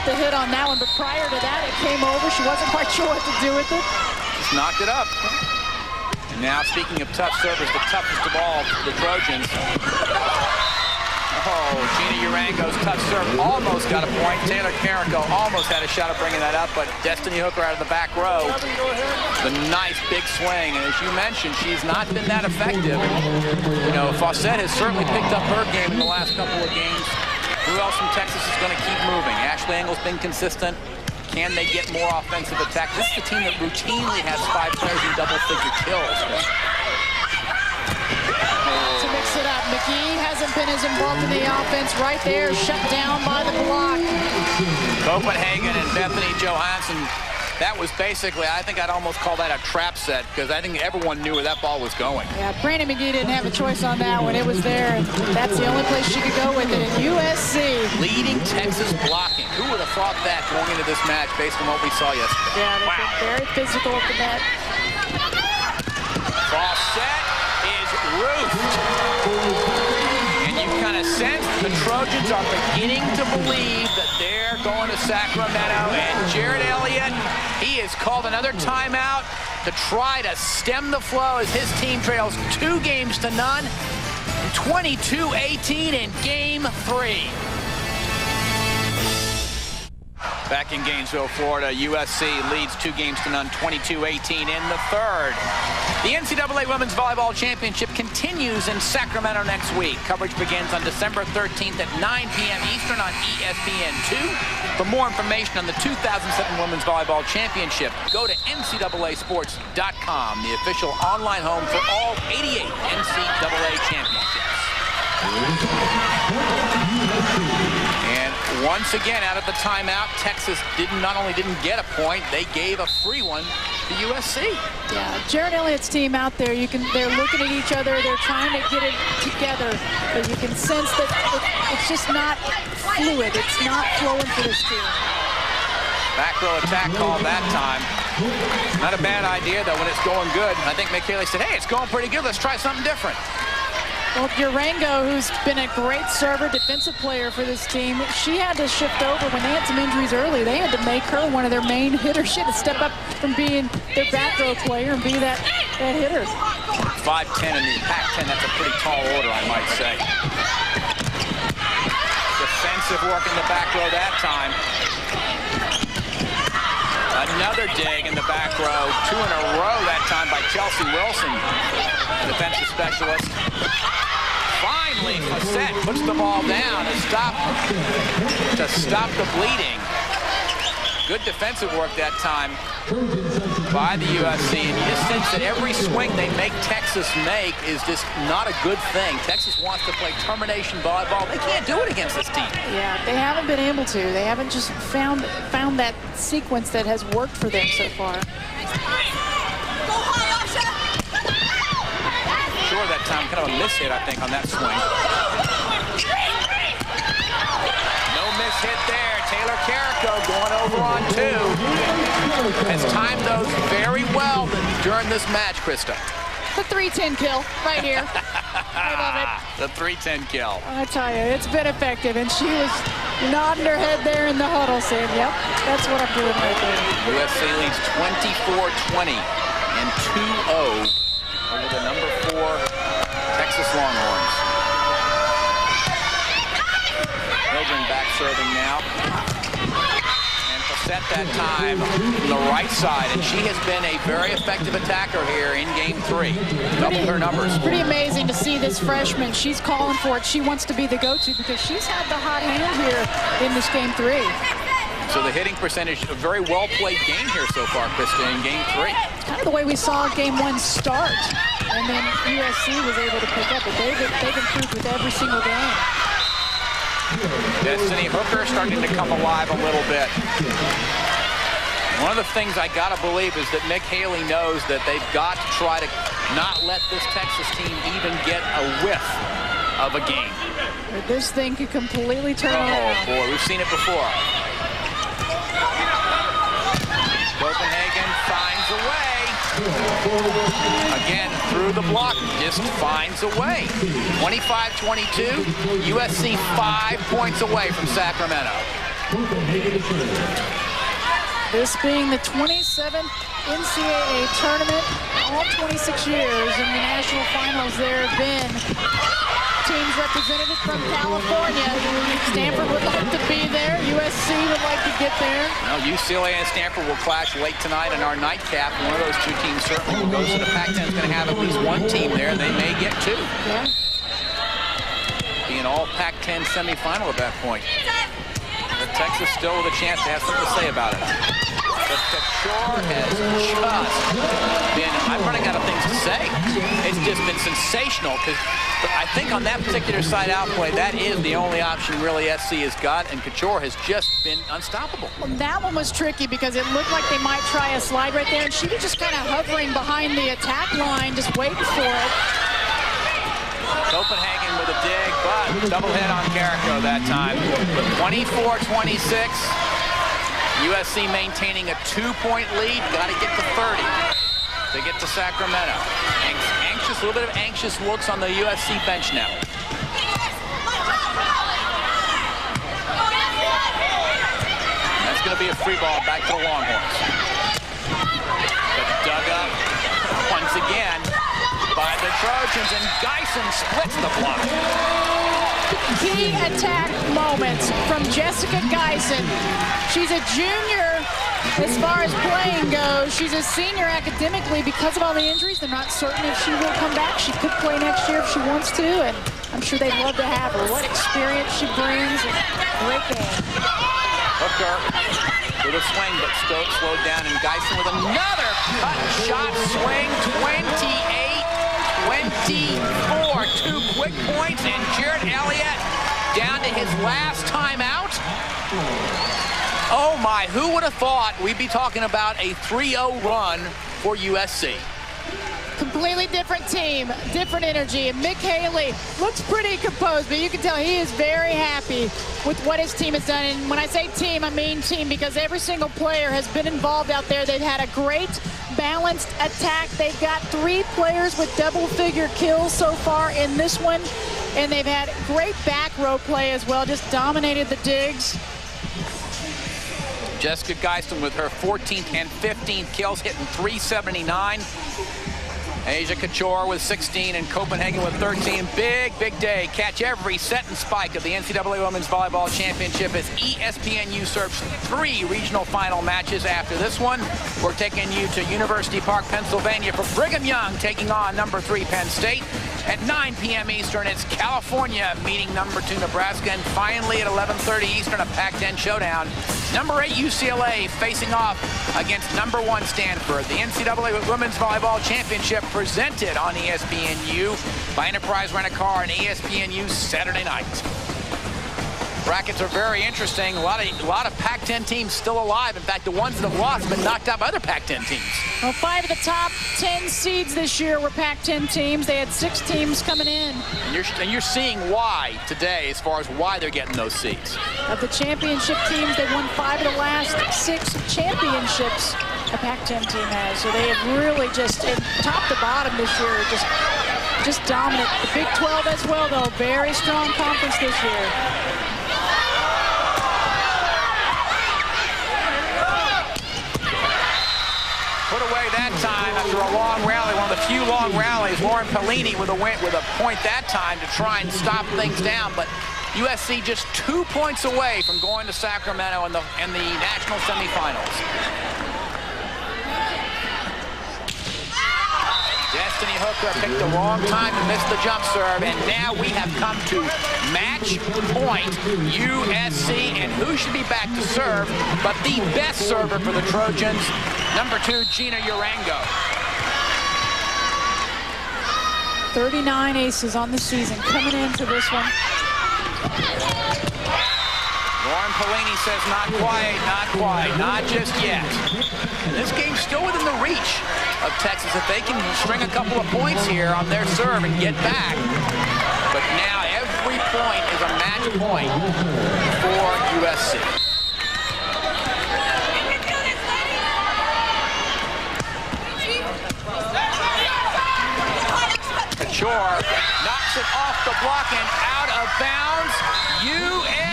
the hit on that one, but prior to that, it came over. She wasn't quite sure what to do with it. Just knocked it up. And now, speaking of tough servers, the toughest of all, the Trojans. Oh, Gina Urango's tough serve almost got a point. Taylor Carrico almost had a shot of bringing that up, but Destiny Hooker out of the back row. The nice big swing, and as you mentioned, she's not been that effective. You know, Fawcett has certainly picked up her game in the last couple of games. Who else from Texas is going to keep moving? Ashley Engel's been consistent. Can they get more offensive attack? This is the team that routinely has 5 players in double-figure kills. To mix it up, McGee hasn't been as involved in the offense. Right there, shut down by the block. Copenhagen and Bethany Johansson. That was basically, I think I'd almost call that a trap set, because I think everyone knew where that ball was going. Yeah, Brandon McGee didn't have a choice on that one. It was there, and that's the only place she could go with it at USC. Leading Texas blocking. Who would have thought that going into this match based on what we saw yesterday? Yeah, they've been very physical at the net. Fawcett is roofed. And you kind of sense the Trojans are beginning to believe that they're going to Sacramento. And Jared Elliott, he has called another timeout to try to stem the flow as his team trails 2 games to none. 22-18 in Game 3. Back in Gainesville, Florida, USC leads 2 games to none, 22-18 in the third. The NCAA Women's Volleyball Championship continues in Sacramento next week. Coverage begins on December 13th at 9 p.m. Eastern on ESPN2. For more information on the 2007 Women's Volleyball Championship, go to NCAAsports.com, the official online home for all 88 NCAA championships. And once again, out of the timeout, Texas not only didn't get a point, they gave a free one to USC. Yeah, Jared Elliott's team out there, they're looking at each other, they're trying to get it together, but you can sense that it's just not fluid, it's not flowing for this team. Back row attack call that time. Not a bad idea, though, when it's going good. I think McKaylee said, hey, it's going pretty good, let's try something different. Well, Urango, who's been a great server, defensive player for this team, she had to shift over when they had some injuries early. They had to make her one of their main hitters. She had to step up from being their back row player and be that hitter. 5'10" in the Pac-10, that's a pretty tall order, I might say. Defensive work in the back row that time. Another dig in the back row, 2 in a row that time by Chelsea Wilson, defensive specialist. Finally, Fawcett puts the ball down to stop the bleeding. Good defensive work that time by the USC. And you just sense that every swing they make Texas make is just not a good thing. Texas wants to play termination volleyball. They can't do it against this team. Yeah, they haven't been able to. They haven't just found that sequence that has worked for them so far. Sure, that time kind of a miss hit, I think, on that swing. No miss hit there. Taylor Carrico going over on 2. Has timed those very well during this match, Krista. The 3-10 kill right here. I love it. The 3-10 kill. I tell you, it's been effective, and she was nodding her head there in the huddle saying, yep, that's what I'm doing right there. USC leads 24-20 and 2-0 over the number 4 Texas Longhorns. Children back serving now. And Fawcett that time from the right side, and she has been a very effective attacker here in Game 3. Doubled her numbers. Pretty amazing to see this freshman. She's calling for it. She wants to be the go-to because she's had the hot hand here in this Game 3. So the hitting percentage, a very well-played game here so far, Krista, in Game 3. It's kind of the way we saw Game 1 start. And then USC was able to pick up, but they've improved with every single game. Destiny Hooker starting to come alive a little bit. One of the things I gotta believe is that Mick Haley knows that they've got to try to not let this Texas team even get a whiff of a game. But this thing could completely turn around. Oh boy, we've seen it before. Copenhagen finds a way. Again, through the block, just finds a way. 25-22, USC 5 points away from Sacramento. This being the 27th NCAA tournament, all 26 years in the national finals, there have been teams represented from California. Stanford would like to be there. USC would like to get there. Well, UCLA and Stanford will clash late tonight in our nightcap. One of those two teams certainly will go. So the Pac-10 is going to have at least one team there, and they may get two. Yeah. Be an all Pac-10 semifinal at that point. But Texas still with a chance to have something to say about it. But Couture has just been, I'm running out of things to say. It's just been sensational, because I think on that particular side outplay, that is the only option really SC has got, and Couture has just been unstoppable. Well, that one was tricky because it looked like they might try a slide right there, and she was just kind of hovering behind the attack line, just waiting for it. Copenhagen with a dig, but double hit on Carrico that time. 24-26. USC maintaining a 2-point lead. Got to get to 30 to get to Sacramento. Anxious, a little bit of anxious looks on the USC bench now. That's going to be a free ball back to the Longhorns. But dug up once again by the Trojans, and Geisen splits the block. Key attack moments from Jessica Geisen. She's a junior as far as playing goes. She's a senior academically because of all the injuries. They're not certain if she will come back. She could play next year if she wants to, and I'm sure they'd love to have her. What experience she brings, and great game. Hooker with a swing, but still slowed down, and Geisen with another cut shot swing. 28-24, 2 quick points, and Jared Elliott down to his last time out. Oh my, who would have thought we'd be talking about a 3-0 run for USC? Completely different team, different energy. And Mick Haley looks pretty composed, but you can tell he is very happy with what his team has done. And when I say team, I mean team, because every single player has been involved out there. They've had a great balanced attack. They've got 3 players with double-figure kills so far in this one. And they've had great back row play as well, just dominated the digs. Jessica Geisen with her 14th and 15th kills, hitting .379. Asia Couture with 16 and Copenhagen with 13. Big day. Catch every set and spike of the NCAA Women's Volleyball Championship as ESPNU serves 3 regional final matches. After this one, we're taking you to University Park, Pennsylvania for Brigham Young taking on number 3 Penn State. At 9 p.m. Eastern, it's California meeting number 2 Nebraska. And finally at 11:30 Eastern, a Pac-10 showdown. Number 8 UCLA facing off against number 1 Stanford. The NCAA Women's Volleyball Championship presented on ESPNU by Enterprise Rent-A-Car and ESPNU Saturday night. Brackets are very interesting. A lot of Pac-10 teams still alive. In fact, the ones that have lost have been knocked out by other Pac-10 teams. Well, 5 of the top 10 seeds this year were Pac-10 teams. They had 6 teams coming in. And you're seeing why today, as far as why they're getting those seeds. Of the championship teams, they won 5 of the last 6 championships a Pac-10 team has. So they have really just, top to bottom this year, just dominant. The Big 12 as well, though. Very strong conference this year. Put away that time after a long rally, one of the few long rallies. Lauren Pellini with a point that time to try and stop things down, but USC just 2 points away from going to Sacramento in the national semifinals. Destiny Hooker picked the wrong time to miss the jump serve, and now we have come to match point USC, and who should be back to serve but the best server for the Trojans, number 2 Gina Urango. 39 aces on the season coming into this one. Lauren Pellini says not quite, not just yet. And this game's still within the reach of Texas if they can string a couple of points here on their serve and get back. But now every point is a match point for USC. Couture knocks it off the block and out of bounds. USC